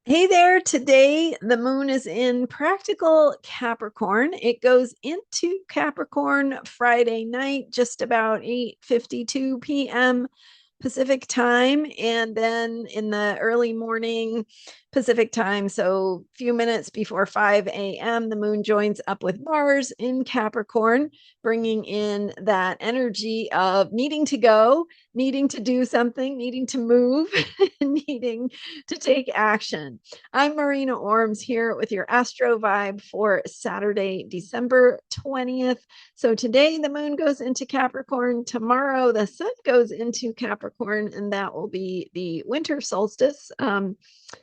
Hey there. Today, the moon is in practical Capricorn. It goes into Capricorn Friday night, just about 8:52 p.m. Pacific time, and then in the early morning Pacific time, so a few minutes before 5 a.m., the moon joins up with Mars in Capricorn, bringing in that energy of needing to go, needing to do something, needing to move, needing to take action. I'm Marina Orms here with your Astro vibe for Saturday, December 20th. So today the moon goes into Capricorn. Tomorrow the sun goes into Capricorn, and that will be the winter solstice.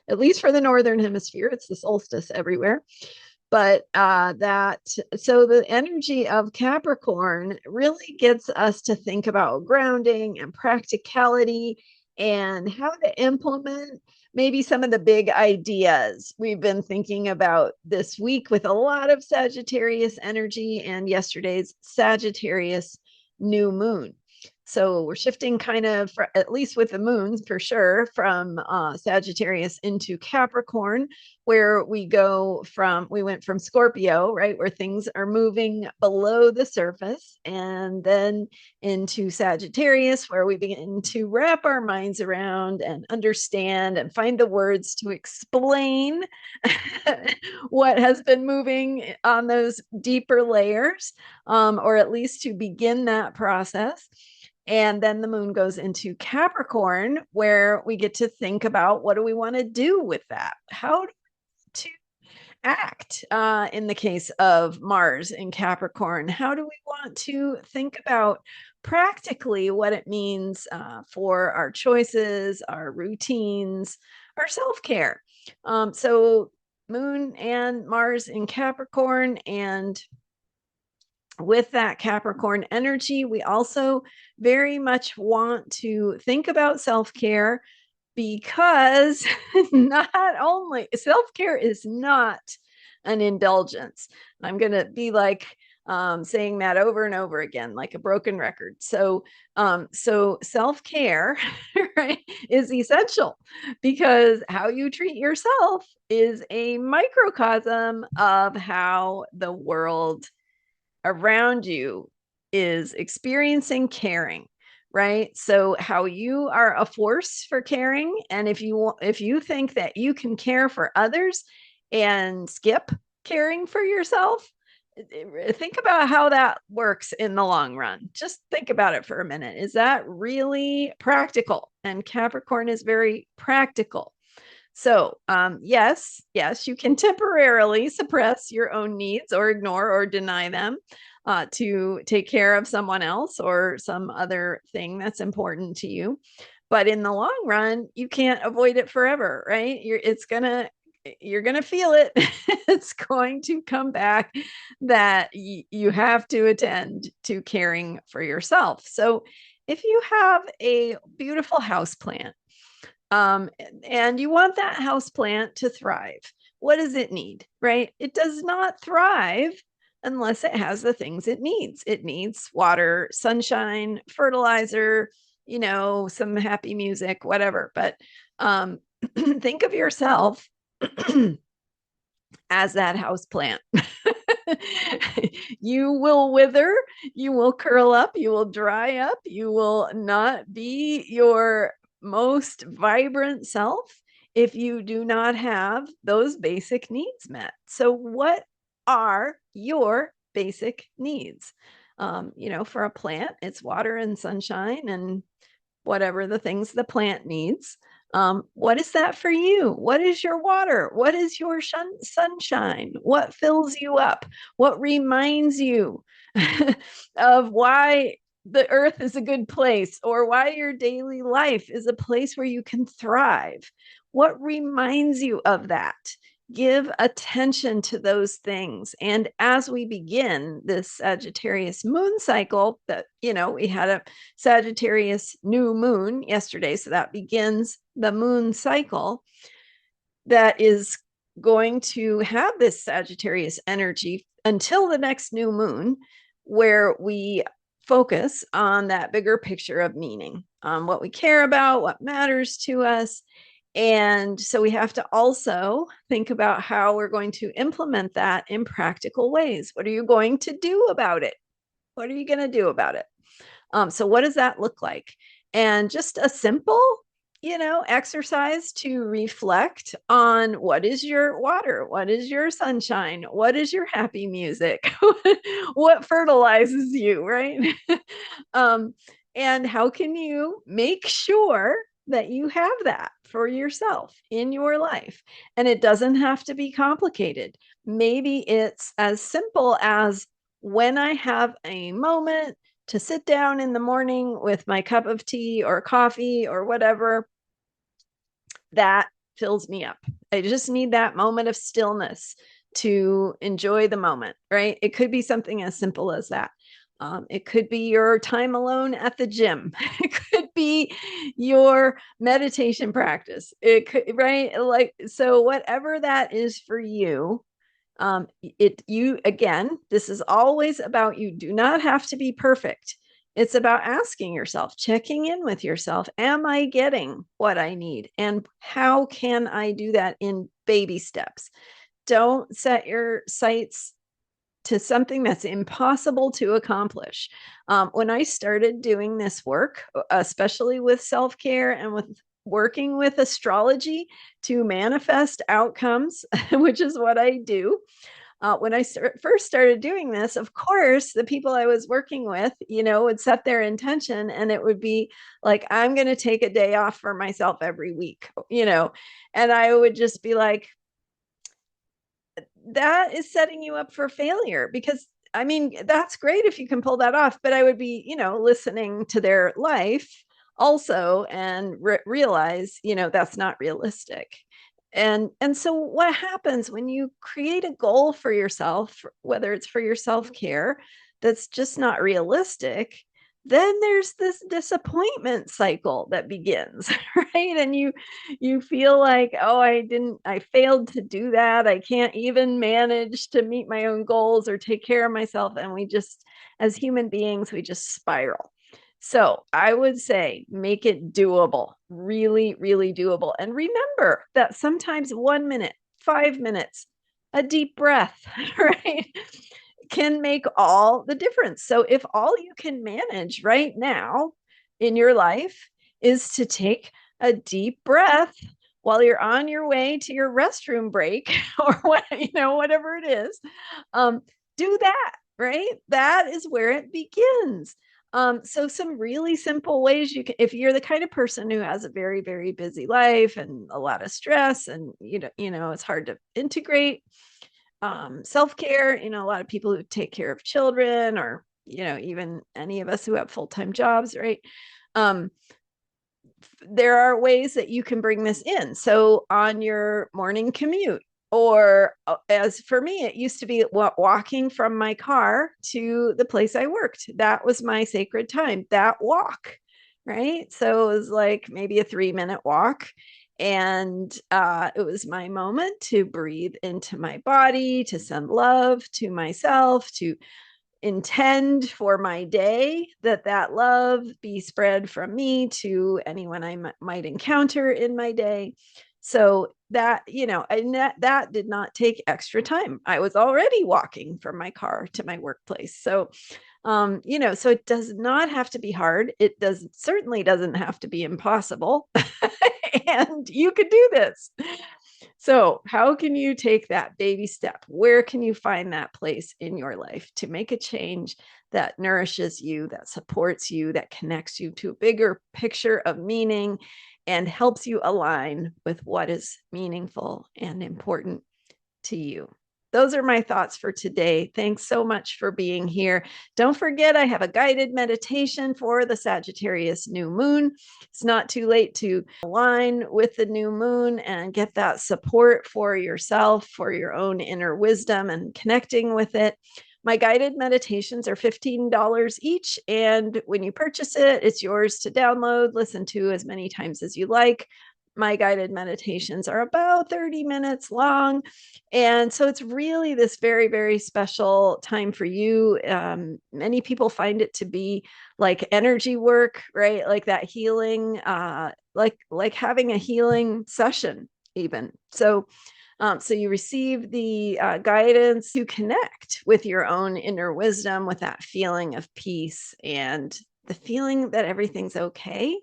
At least for the northern hemisphere, it's the solstice everywhere. But so the energy of Capricorn really gets us to think about grounding and practicality and how to implement maybe some of the big ideas we've been thinking about this week with a lot of Sagittarius energy and yesterday's Sagittarius new moon. So we're shifting kind of, at least with the moons for sure, from Sagittarius into Capricorn, where we went from Scorpio, right, where things are moving below the surface, and then into Sagittarius, where we begin to wrap our minds around and understand and find the words to explain what has been moving on those deeper layers, or at least to begin that process. And then the moon goes into Capricorn, where we get to think about what do we want to do with that? How to act in the case of Mars in Capricorn? How do we want to think about practically what it means for our choices, our routines, our self care? So, Moon and Mars in Capricorn, and with that Capricorn energy, we also very much want to think about self care, because not only self-care is not an indulgence. I'm going to be like saying that over and over again, like a broken record. So self-care, right, is essential, because how you treat yourself is a microcosm of how the world around you is experiencing caring, right? So how you are a force for caring, and if you think that you can care for others and skip caring for yourself, think about how that works in the long run. Just think about it for a minute. Is that really practical? And Capricorn is very practical. So, yes, you can temporarily suppress your own needs or ignore or deny them to take care of someone else or some other thing that's important to you. But in the long run, you can't avoid it forever, right? You're gonna feel it. It's going to come back that you have to attend to caring for yourself. So, if you have a beautiful house plant, um, and you want that house plant to thrive, what does it need, right? It does not thrive unless it has the things it needs. It needs water, sunshine, fertilizer, some happy music, whatever. But think of yourself as that house plant. You will wither, you will curl up, you will dry up, you will not be your most vibrant self if you do not have those basic needs met. So, what are your basic needs? For a plant, it's water and sunshine and whatever the things the plant needs. What is that for you? What is your water? What is your sunshine? What fills you up? What reminds you of why the earth is a good place, or why your daily life is a place where you can thrive? What reminds you of that? Give attention to those things. And as we begin this Sagittarius moon cycle, that, we had a Sagittarius new moon yesterday. So that begins the moon cycle that is going to have this Sagittarius energy until the next new moon, where we focus on that bigger picture of meaning, on what we care about, what matters to us, And so we have to also think about how we're going to implement that in practical ways. What are you going to do about it? What are you going to do about it? So what does that look like? And just a simple, exercise to reflect on what is your water, what is your sunshine, what is your happy music, what fertilizes you, right? um, and how can you make sure that you have that for yourself in your life? And it doesn't have to be complicated. Maybe it's as simple as when I have a moment to sit down in the morning with my cup of tea or coffee or whatever, that fills me up. I just need that moment of stillness to enjoy the moment, right? It could be something as simple as that. It could be your time alone at the gym. It could be your meditation practice. It could, right? Like, so whatever that is for you, you again, this is always about, you do not have to be perfect. It's about asking yourself, checking in with yourself, am I getting what I need, and how can I do that in baby steps? Don't set your sights to something that's impossible to accomplish. When I started doing this work, especially with self-care and with working with astrology to manifest outcomes, which is what I do, when I first started doing this, of course, the people I was working with, would set their intention, and it would be like, I'm going to take a day off for myself every week, and I would just be like, that is setting you up for failure. Because I mean, that's great if you can pull that off, but I would be, listening to their life also, and realize, that's not realistic. And so what happens when you create a goal for yourself, whether it's for your self-care, that's just not realistic, then there's this disappointment cycle that begins, right? And you feel like, oh, I failed to do that. I can't even manage to meet my own goals or take care of myself. And we just, as human beings, we just spiral. So I would say make it doable, really, really doable. And remember that sometimes 1 minute, 5 minutes, a deep breath, right, can make all the difference. So if all you can manage right now in your life is to take a deep breath while you're on your way to your restroom break or what, whatever it is, do that, right? That is where it begins. So some really simple ways you can, if you're the kind of person who has a very, very busy life and a lot of stress, and it's hard to integrate self-care, a lot of people who take care of children, or even any of us who have full-time jobs, right? There are ways that you can bring this in. So on your morning commute, or as for me, it used to be walking from my car to the place I worked. That was my sacred time, that walk, right? So it was like maybe a 3-minute walk. And it was my moment to breathe into my body, to send love to myself, to intend for my day that love be spread from me to anyone I might encounter in my day. So that, and that did not take extra time. I was already walking from my car to my workplace. So so it does not have to be hard. It certainly doesn't have to be impossible. And you could do this. So, how can you take that baby step? Where can you find that place in your life to make a change that nourishes you, that supports you, that connects you to a bigger picture of meaning, and helps you align with what is meaningful and important to you? Those are my thoughts for today. Thanks so much for being here. Don't forget, I have a guided meditation for the Sagittarius new moon. It's not too late to align with the new moon and get that support for yourself, for your own inner wisdom and connecting with it. My guided meditations are $15 each. And when you purchase it, it's yours to download, listen to as many times as you like. my guided meditations are about 30 minutes long. And so it's really this very, very special time for you. Many people find it to be like energy work, right? Like that healing, like having a healing session, even. So you receive the guidance to connect with your own inner wisdom, with that feeling of peace and the feeling that everything's okay.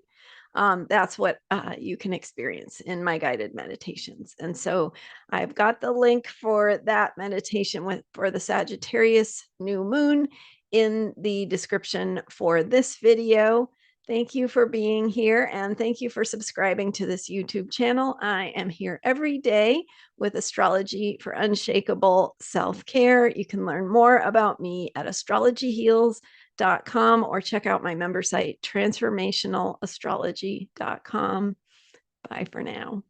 That's what you can experience in my guided meditations. And so I've got the link for that meditation for the Sagittarius new moon in the description for this video. Thank you for being here, and thank you for subscribing to this YouTube channel. I am here every day with astrology for unshakable self-care. You can learn more about me at astrologyheals.com or check out my member site, transformationalastrology.com. Bye for now.